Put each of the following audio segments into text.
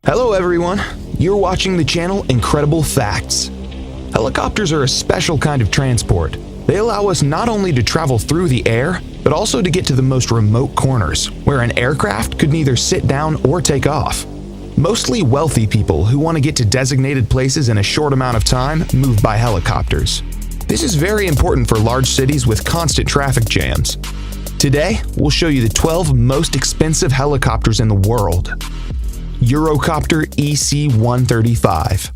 Hello everyone, you're watching the channel Incredible Facts. Helicopters are a special kind of transport. They allow us not only to travel through the air, but also to get to the most remote corners, where an aircraft could neither sit down or take off. Mostly wealthy people who want to get to designated places in a short amount of time move by helicopters. This is very important for large cities with constant traffic jams. Today, we'll show you the 12 most expensive helicopters in the world. Eurocopter EC-135.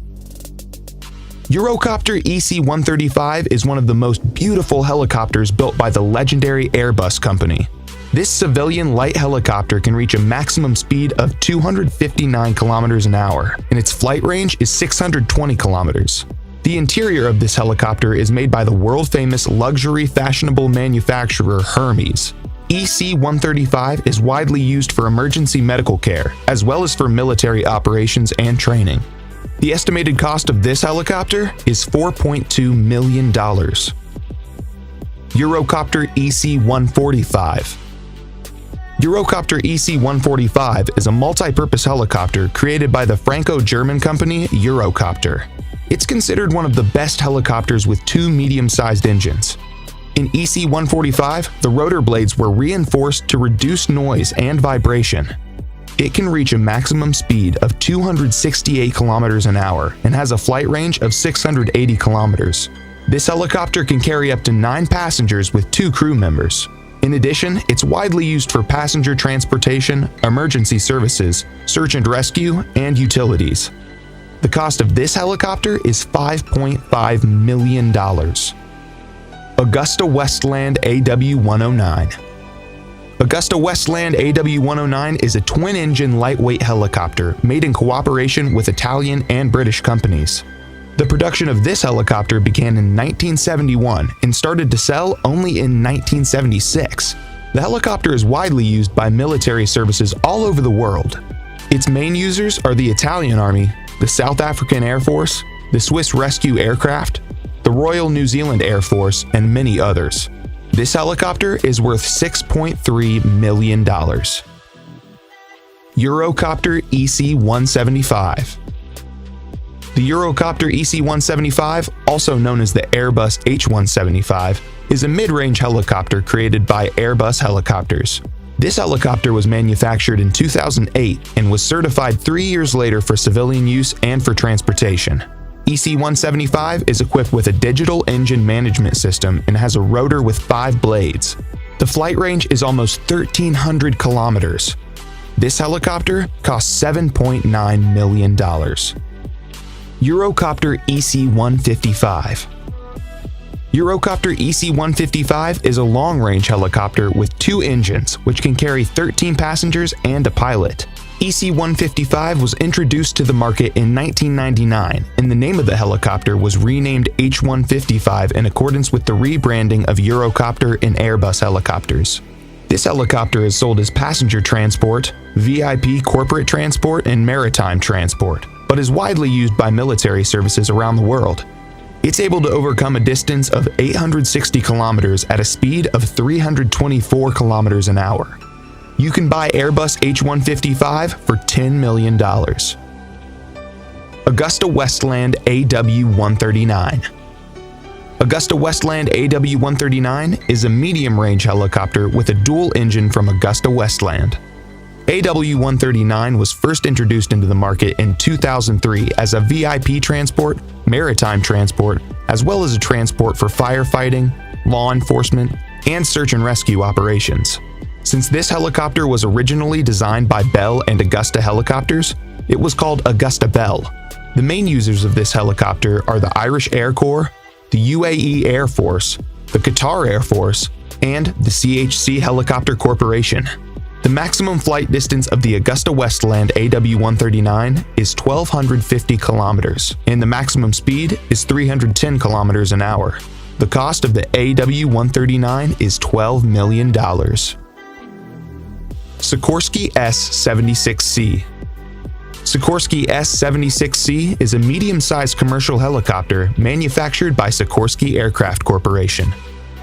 Eurocopter EC-135 is one of the most beautiful helicopters built by the legendary Airbus company. This civilian light helicopter can reach a maximum speed of 259 kilometers an hour, and its flight range is 620 kilometers. The interior of this helicopter is made by the world-famous luxury fashionable manufacturer Hermes. EC-135 is widely used for emergency medical care, as well as for military operations and training. The estimated cost of this helicopter is $4.2 million. Eurocopter EC-145. Eurocopter EC-145 is a multi-purpose helicopter created by the Franco-German company Eurocopter. It's considered one of the best helicopters with two medium-sized engines. In EC-145, the rotor blades were reinforced to reduce noise and vibration. It can reach a maximum speed of 268 kilometers an hour and has a flight range of 680 kilometers. This helicopter can carry up to 9 passengers with 2 crew members. In addition, it's widely used for passenger transportation, emergency services, search and rescue, and utilities. The cost of this helicopter is $5.5 million. Augusta Westland AW109. Augusta Westland AW109 is a twin-engine lightweight helicopter made in cooperation with Italian and British companies. The production of this helicopter began in 1971 and started to sell only in 1976. The helicopter is widely used by military services all over the world. Its main users are the Italian Army, the South African Air Force, the Swiss Rescue Aircraft, the Royal New Zealand Air Force, and many others. This helicopter is worth $6.3 million. Eurocopter EC-175. The Eurocopter EC-175, also known as the Airbus H-175, is a mid-range helicopter created by Airbus Helicopters. This helicopter was manufactured in 2008 and was certified 3 years later for civilian use and for transportation. EC-175 is equipped with a digital engine management system and has a rotor with 5 blades. The flight range is almost 1,300 kilometers. This helicopter costs $7.9 million. Eurocopter EC-155. Eurocopter EC-155 is a long-range helicopter with 2 engines, which can carry 13 passengers and a pilot. EC-155 was introduced to the market in 1999, and the name of the helicopter was renamed H-155 in accordance with the rebranding of Eurocopter and Airbus helicopters. This helicopter is sold as passenger transport, VIP corporate transport, and maritime transport, but is widely used by military services around the world. It's able to overcome a distance of 860 kilometers at a speed of 324 kilometers an hour. You can buy Airbus H-155 for $10 million. Augusta Westland AW139. Augusta Westland AW139 is a medium-range helicopter with a dual engine from Augusta Westland. AW139 was first introduced into the market in 2003 as a VIP transport, maritime transport, as well as a transport for firefighting, law enforcement, and search and rescue operations. Since this helicopter was originally designed by Bell and Augusta Helicopters, it was called Augusta Bell. The main users of this helicopter are the Irish Air Corps, the UAE Air Force, the Qatar Air Force, and the CHC Helicopter Corporation. The maximum flight distance of the Augusta Westland AW139 is 1,250 kilometers, and the maximum speed is 310 kilometers an hour. The cost of the AW139 is $12 million. Sikorsky S-76C. Sikorsky S-76C is a medium-sized commercial helicopter manufactured by Sikorsky Aircraft Corporation.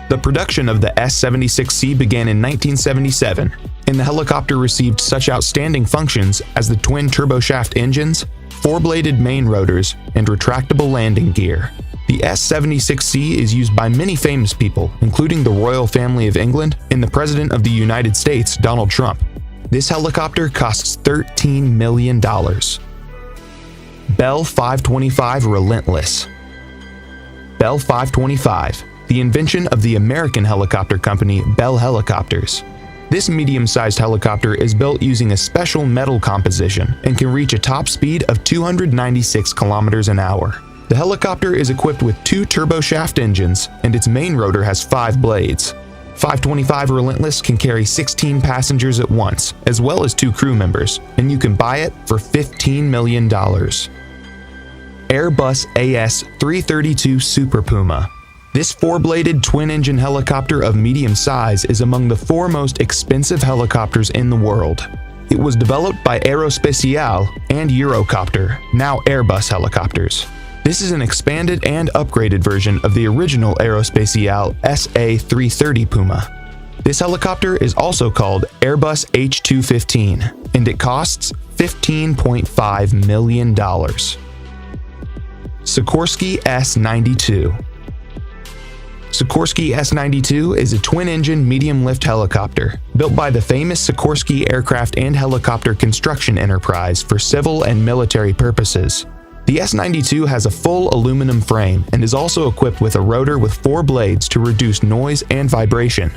The production of the S-76C began in 1977. and the helicopter received such outstanding functions as the twin turboshaft engines, four-bladed main rotors, and retractable landing gear. The S-76C is used by many famous people, including the royal family of England and the President of the United States, Donald Trump. This helicopter costs $13 million. Bell 525 Relentless. Bell 525, the invention of the American helicopter company Bell Helicopters. This medium-sized helicopter is built using a special metal composition and can reach a top speed of 296 kilometers an hour. The helicopter is equipped with two turboshaft engines, and its main rotor has 5 blades. 525 Relentless can carry 16 passengers at once, as well as 2 crew members, and you can buy it for $15 million. Airbus AS-332 Super Puma. This 4-bladed twin-engine helicopter of medium size is among the 4 most expensive helicopters in the world. It was developed by Aerospatiale and Eurocopter, now Airbus helicopters. This is an expanded and upgraded version of the original Aerospatiale SA-330 Puma. This helicopter is also called Airbus H215, and it costs $15.5 million. Sikorsky S-92. Sikorsky S-92 is a twin-engine medium-lift helicopter built by the famous Sikorsky Aircraft and Helicopter Construction Enterprise for civil and military purposes. The S-92 has a full aluminum frame and is also equipped with a rotor with 4 blades to reduce noise and vibration.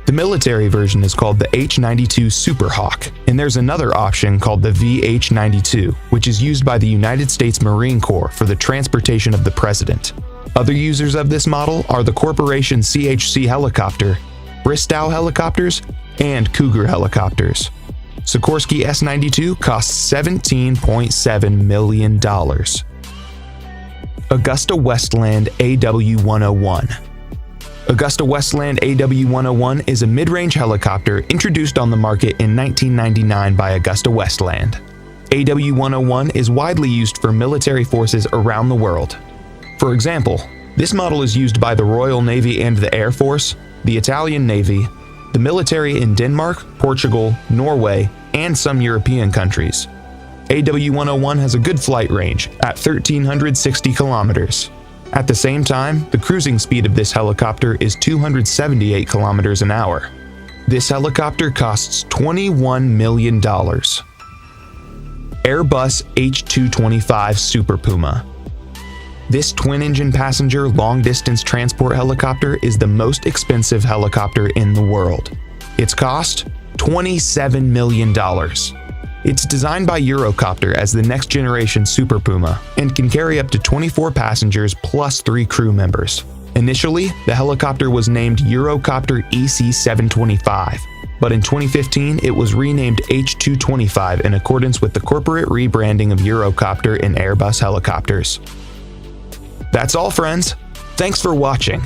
The military version is called the H-92 Super Hawk, and there's another option called the VH-92, which is used by the United States Marine Corps for the transportation of the president. Other users of this model are the corporation CHC Helicopter, Bristow Helicopters, and Cougar Helicopters. Sikorsky S-92 costs $17.7 million. Augusta Westland AW101. Augusta Westland AW101 is a mid-range helicopter introduced on the market in 1999 by Augusta Westland. AW101 is widely used for military forces around the world. For example, this model is used by the Royal Navy and the Air Force, the Italian Navy, the military in Denmark, Portugal, Norway, and some European countries. AW101 has a good flight range at 1,360 kilometers. At the same time, the cruising speed of this helicopter is 278 kilometers an hour. This helicopter costs $21 million. Airbus H225 Super Puma. This twin-engine passenger long-distance transport helicopter is the most expensive helicopter in the world. Its cost? $27 million. It's designed by Eurocopter as the next-generation Super Puma and can carry up to 24 passengers plus 3 crew members. Initially, the helicopter was named Eurocopter EC-725, but in 2015 it was renamed H225 in accordance with the corporate rebranding of Eurocopter and Airbus helicopters. That's all, friends. Thanks for watching.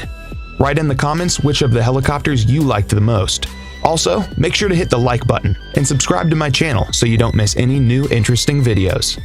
Write in the comments which of the helicopters you liked the most. Also, make sure to hit the like button and subscribe to my channel so you don't miss any new interesting videos.